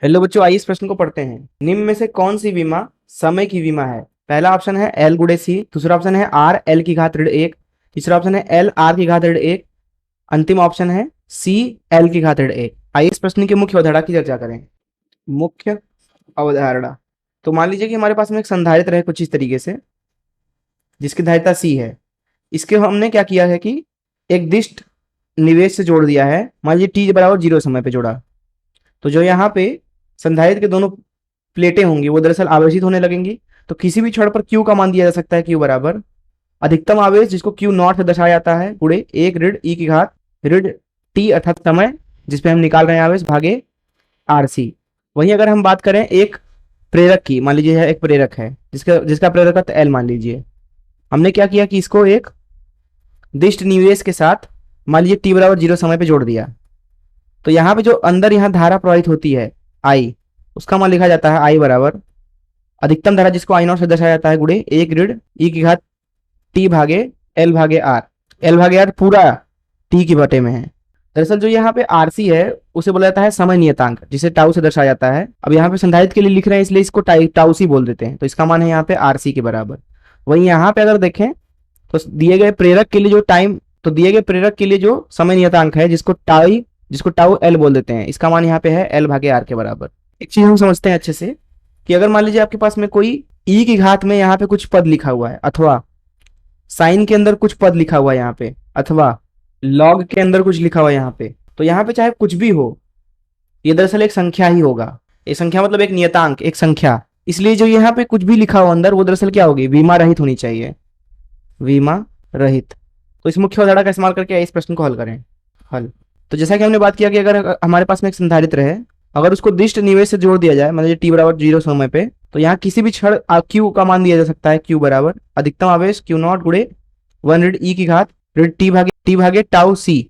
Hello बच्चों, आइए इस प्रश्न को पढ़ते हैं। निम्न में से कौन सी बीमा समय की बीमा है? पहला ऑप्शन है एल गुड़े सी, दूसरा ऑप्शन है आर एल की घात ऋण एक, तीसरा ऑप्शन है एल आर की घात ऋण एक, अंतिम ऑप्शन है सी एल की घात ऋण एक। आइए इस प्रश्न की मुख्य अवधारणा की चर्चा करें। मुख्य अवधारणा। तो मान लीजिए कि हमारे पास में एक संधारित्र है कुछ इस तरीके से, जिसकी धारिता सी है। इसके हमने क्या किया है कि एक दिष्ट निवेश से जोड़ दिया है। मान लीजिए टी बराबर 0 समय पे जोड़ा, तो जो यहाँ पे संधारित्र के दोनों प्लेटें होंगी वो दरअसल आवेशित होने लगेंगी। तो किसी भी क्षण पर क्यू का मान दिया जा सकता है, क्यू बराबर अधिकतम आवेश जिसको क्यू नॉट से दर्शाया जाता है गुणे एक ऋण ई की घात ऋण टी अर्थात समय जिसपे हम निकाल रहे हैं आवेश भागे आर सी। वहीं अगर हम बात करें एक प्रेरक की, मान लीजिए एक प्रेरक है जिसका जिसका प्रेरकत्व एल मान लीजिए। हमने क्या किया कि इसको एक दिष्ट निवेश के साथ मान लीजिए टी बराबर 0 समय पे जोड़ दिया। तो यहाँ पे जो अंदर यहाँ धारा प्रवाहित होती है आई, उसका मान लिखा जाता है आई बराबर अधिकतम धारा जिसको आई नॉट से दर्शाया जाता है गुणे एक ऋण ई की घात टी भागे एल भागे आर। एल भागे आर पूरा टी की बटे में है। दरअसल जो यहाँ पे आरसी है उसे बोला जाता है समय नियतांक, जिसे टाउ से दर्शाया जाता है। अब यहाँ पे संधारित्र के लिए लिख रहे हैं इसलिए इसको टाउ सी बोल देते हैं, तो इसका मान है यहाँ पे आरसी के बराबर। वहीं यहाँ पे अगर देखें तो दिए गए प्रेरक के लिए जो टाइम, तो दिए गए प्रेरक के लिए जो समय नियतांक है जिसको टाउ एल बोल देते हैं, इसका मान यहाँ पे है एल भागे आर के बराबर। एक चीज हम समझते हैं अच्छे से कि अगर मान लीजिए आपके पास में कोई ई की घात में यहाँ पे कुछ पद लिखा हुआ है, अथवा साइन के अंदर कुछ पद लिखा हुआ है यहाँ पे, अथवा लॉग के अंदर कुछ लिखा हुआ है यहाँ पे, तो यहाँ पे चाहे कुछ भी हो, ये दरअसल एक संख्या ही होगा। ये संख्या मतलब एक नियतांक, एक संख्या। इसलिए जो यहाँ पे कुछ भी लिखा हो अंदर वो दरअसल क्या होगी, बीमा रहित होनी चाहिए, बीमा रहित। तो इस मुख्य अवधारणा का इस्तेमाल करके इस प्रश्न को हल करें। हल। तो जैसा कि हमने बात किया कि अगर हमारे पास में एक संधारित्र है, अगर उसको दिष्ट निवेश से जोड़ दिया जाए, मतलब टी बराबर 0 समय पे, तो यहाँ किसी भी क्षण क्यू का मान दिया जा सकता है, क्यू बराबर अधिकतम आवेश क्यू नॉट गुणे 1 ऋण ई की घात ऋण टी भागे टाउ सी।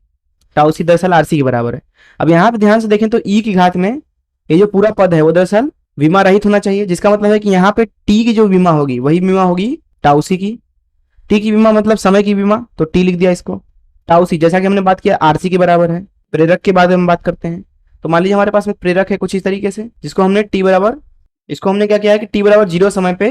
टाउ सी दरअसल आरसी के बराबर है। अब यहाँ पे ध्यान से देखें तो ई की घात में ये जो पूरा पद है वो दरअसल बीमा रहित होना चाहिए, जिसका मतलब है कि यहाँ पे टी की जो बीमा होगी वही बीमा होगी टाउ सी की। टी की बीमा मतलब समय की बीमा, तो टी लिख दिया इसको। टाउ सी जैसा कि हमने बात किया आरसी के बराबर है। प्रेरक के बारे में बात करते हैं। तो मान लीजिए हमारे पास में प्रेरक है कुछ इस तरीके से, जिसको हमने टी बराबर, इसको हमने क्या किया है कि टी बराबर 0 समय पे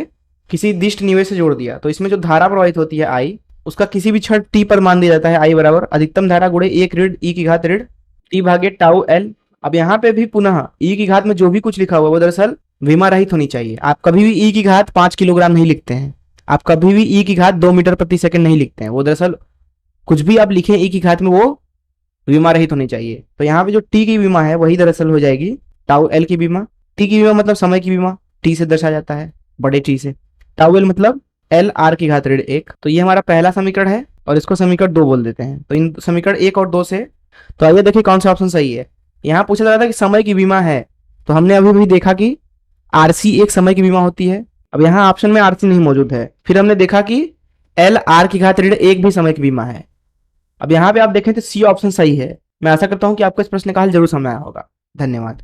किसी दिष्ट निवेश से जोड़ दिया। तो इसमें जो धारा प्रवाहित होती है आई, उसका किसी भी क्षण टी पर मान दिया जाता है आई बराबर अधिकतम धारा गुणे एक ऋण ई की घात ऋण टी भागे टाउ एल। अब यहाँ पे भी पुनः ई की घात में जो भी कुछ लिखा हुआ वो दरअसल बीमा रहित होनी चाहिए। आप कभी भी ई की घात 5 किलोग्राम नहीं लिखते हैं, आप कभी भी ई की घात 2 मीटर प्रति सेकंड नहीं लिखते हैं। वो दरअसल कुछ भी आप लिखें ई की घात में वो बीमा रहित होनी चाहिए। तो यहाँ पे जो टी की बीमा है वही दरअसल हो जाएगी टाउ एल की बीमा। टी की बीमा मतलब समय की बीमा, टी से दर्शाया जाता है बड़े टी से। टाउ एल मतलब एल आर की घात ऋण एक। तो ये हमारा पहला समीकरण है और इसको समीकरण 2 बोल देते हैं। तो इन समीकरण 1 और 2 से, तो आइए देखिए कौन सा ऑप्शन सही है। यहाँ पूछा जा रहा था कि समय की बीमा है, तो हमने अभी भी देखा कि आरसी एक समय की बीमा होती है। अब यहाँ ऑप्शन में आरसी नहीं मौजूद है। फिर हमने देखा कि एल आर की घात ऋण एक भी समय की बीमा है। अब यहाँ पे आप देखें तो सी ऑप्शन सही है। मैं आशा करता हूँ कि आपको इस प्रश्न का हल जरूर समझ आया होगा। धन्यवाद।